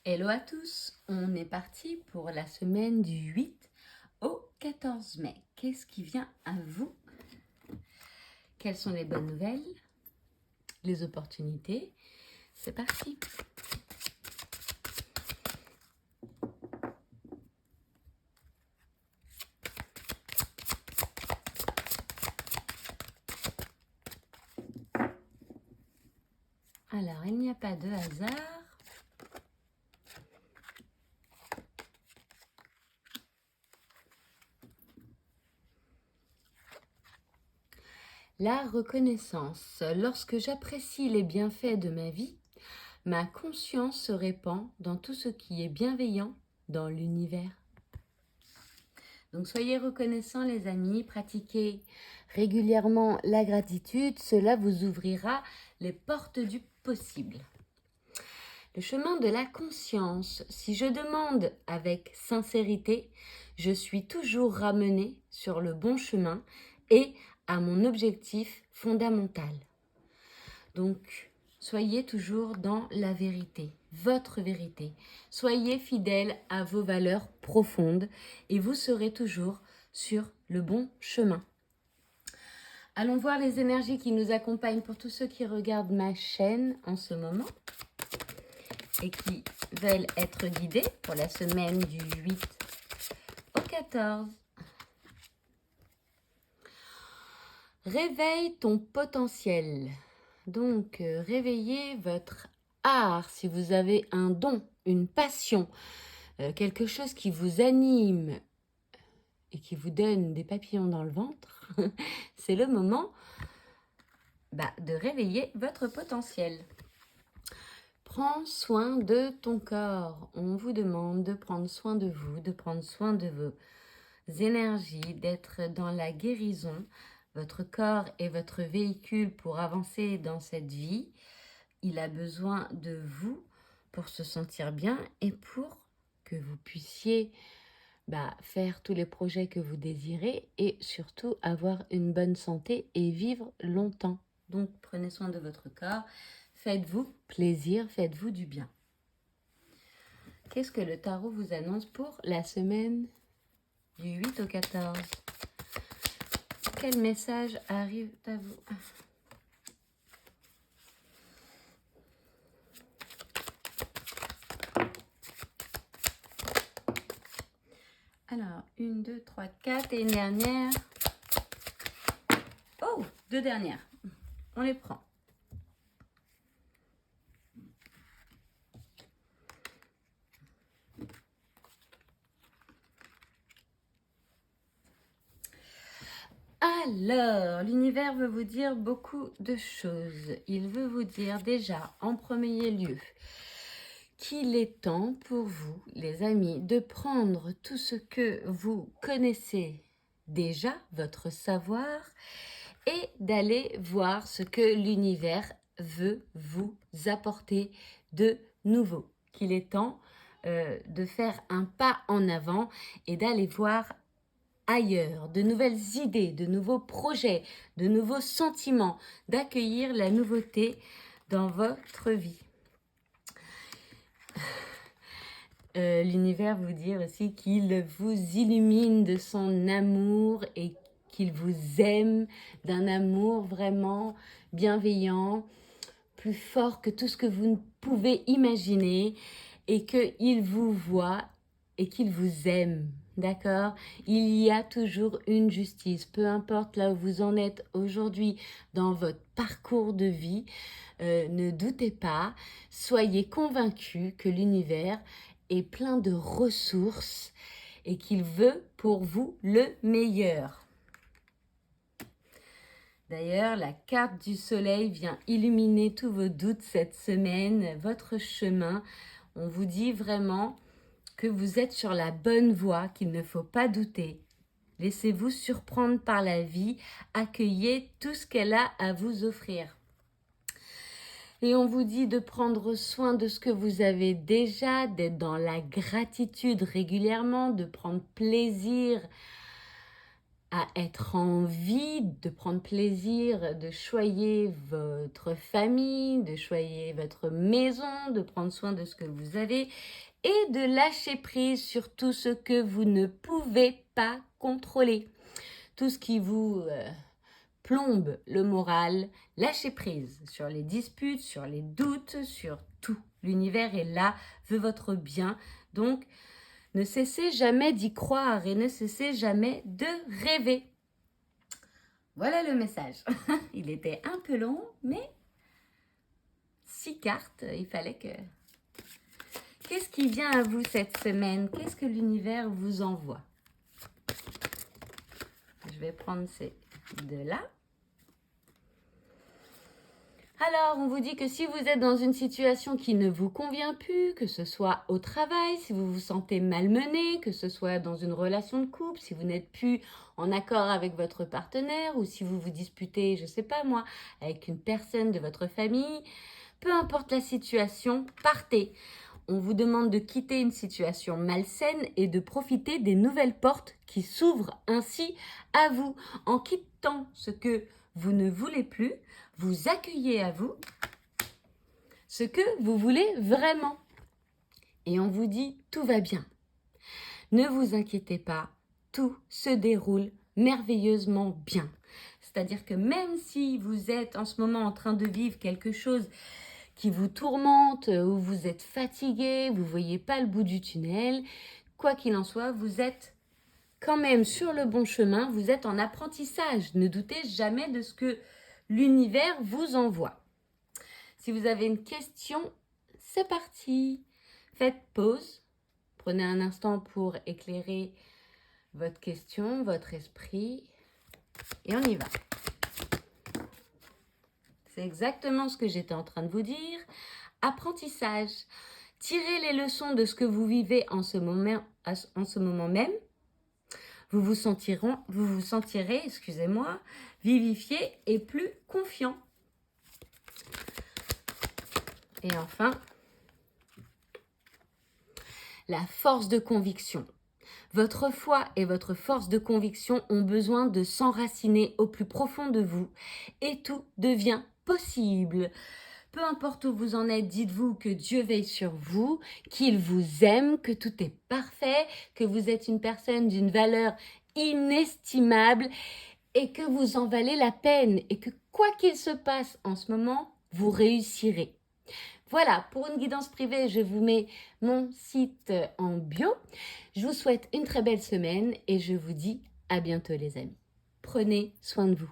Hello à tous, on est parti pour la semaine du 8 au 14 mai. Qu'est-ce qui vient à vous? Quelles sont les bonnes nouvelles? Les opportunités? C'est parti! Alors, il n'y a pas de hasard. La reconnaissance. Lorsque j'apprécie les bienfaits de ma vie, ma conscience se répand dans tout ce qui est bienveillant dans l'univers. Donc soyez reconnaissants les amis, pratiquez régulièrement la gratitude, cela vous ouvrira les portes du possible. Le chemin de la conscience, si je demande avec sincérité, je suis toujours ramenée sur le bon chemin et à mon objectif fondamental. Donc, soyez toujours dans la vérité, votre vérité. Soyez fidèle à vos valeurs profondes et vous serez toujours sur le bon chemin. Allons voir les énergies qui nous accompagnent pour tous ceux qui regardent ma chaîne en ce moment et qui veulent être guidés pour la semaine du 8 au 14. Réveille ton potentiel. Donc, réveillez votre art si vous avez un don, une passion, quelque chose qui vous anime et qui vous donne des papillons dans le ventre. C'est le moment de réveiller votre potentiel. Prends soin de ton corps. On vous demande de prendre soin de vous, de prendre soin de vos énergies, d'être dans la guérison. Votre corps est votre véhicule pour avancer dans cette vie. Il a besoin de vous pour se sentir bien et pour que vous puissiez faire tous les projets que vous désirez et surtout avoir une bonne santé et vivre longtemps. Donc prenez soin de votre corps. Faites-vous plaisir, faites-vous du bien. Qu'est-ce que le tarot vous annonce pour la semaine du 8 au 14? Quel message arrive à vous? Alors, 1, 2, 3, 4 et une dernière. Oh, 2 dernières. On les prend. Alors, l'univers veut vous dire beaucoup de choses. Il veut vous dire déjà, en premier lieu, qu'il est temps pour vous, les amis, de prendre tout ce que vous connaissez déjà, votre savoir, et d'aller voir ce que l'univers veut vous apporter de nouveau. Qu'il est temps de faire un pas en avant et d'aller voir ailleurs, de nouvelles idées, de nouveaux projets, de nouveaux sentiments, d'accueillir la nouveauté dans votre vie. L'univers vous dit aussi qu'il vous illumine de son amour et qu'il vous aime d'un amour vraiment bienveillant, plus fort que tout ce que vous ne pouvez imaginer et qu'il vous voit et qu'il vous aime. D'accord? Il y a toujours une justice, peu importe là où vous en êtes aujourd'hui dans votre parcours de vie, ne doutez pas, soyez convaincus que l'univers est plein de ressources et qu'il veut pour vous le meilleur. D'ailleurs, la carte du soleil vient illuminer tous vos doutes cette semaine, votre chemin. On vous dit vraiment que vous êtes sur la bonne voie, qu'il ne faut pas douter. Laissez-vous surprendre par la vie, accueillez tout ce qu'elle a à vous offrir. Et on vous dit de prendre soin de ce que vous avez déjà, d'être dans la gratitude régulièrement, de prendre plaisir à être en vie, de prendre plaisir, de choyer votre famille, de choyer votre maison, de prendre soin de ce que vous avez et de lâcher prise sur tout ce que vous ne pouvez pas contrôler. Tout ce qui vous plombe le moral, lâchez prise sur les disputes, sur les doutes, sur tout. L'univers est là, veut votre bien, donc ne cessez jamais d'y croire et ne cessez jamais de rêver. Voilà le message. Il était un peu long, mais 6 cartes, il fallait que... Qu'est-ce qui vient à vous cette semaine? Qu'est-ce que l'univers vous envoie? Je vais prendre ces deux-là. Alors, on vous dit que si vous êtes dans une situation qui ne vous convient plus, que ce soit au travail, si vous vous sentez malmené, que ce soit dans une relation de couple, si vous n'êtes plus en accord avec votre partenaire ou si vous vous disputez, je ne sais pas moi, avec une personne de votre famille, peu importe la situation, partez. On vous demande de quitter une situation malsaine et de profiter des nouvelles portes qui s'ouvrent ainsi à vous. En quittant ce que vous ne voulez plus, vous accueillez à vous ce que vous voulez vraiment. Et on vous dit, tout va bien. Ne vous inquiétez pas, tout se déroule merveilleusement bien. C'est-à-dire que même si vous êtes en ce moment en train de vivre quelque chose qui vous tourmente, ou vous êtes fatigué, vous ne voyez pas le bout du tunnel, quoi qu'il en soit, vous êtes quand même sur le bon chemin, vous êtes en apprentissage. Ne doutez jamais de ce que l'univers vous envoie. Si vous avez une question, c'est parti. Faites pause. Prenez un instant pour éclairer votre question, votre esprit. Et on y va. C'est exactement ce que j'étais en train de vous dire. Apprentissage. Tirez les leçons de ce que vous vivez en ce moment même. Vous vous sentirez, excusez-moi, vivifié et plus confiant. Et enfin, la force de conviction. Votre foi et votre force de conviction ont besoin de s'enraciner au plus profond de vous et tout devient possible. Peu importe où vous en êtes, dites-vous que Dieu veille sur vous, qu'il vous aime, que tout est parfait, que vous êtes une personne d'une valeur inestimable et que vous en valez la peine et que quoi qu'il se passe en ce moment, vous réussirez. Voilà, pour une guidance privée, je vous mets mon site en bio. Je vous souhaite une très belle semaine et je vous dis à bientôt les amis. Prenez soin de vous.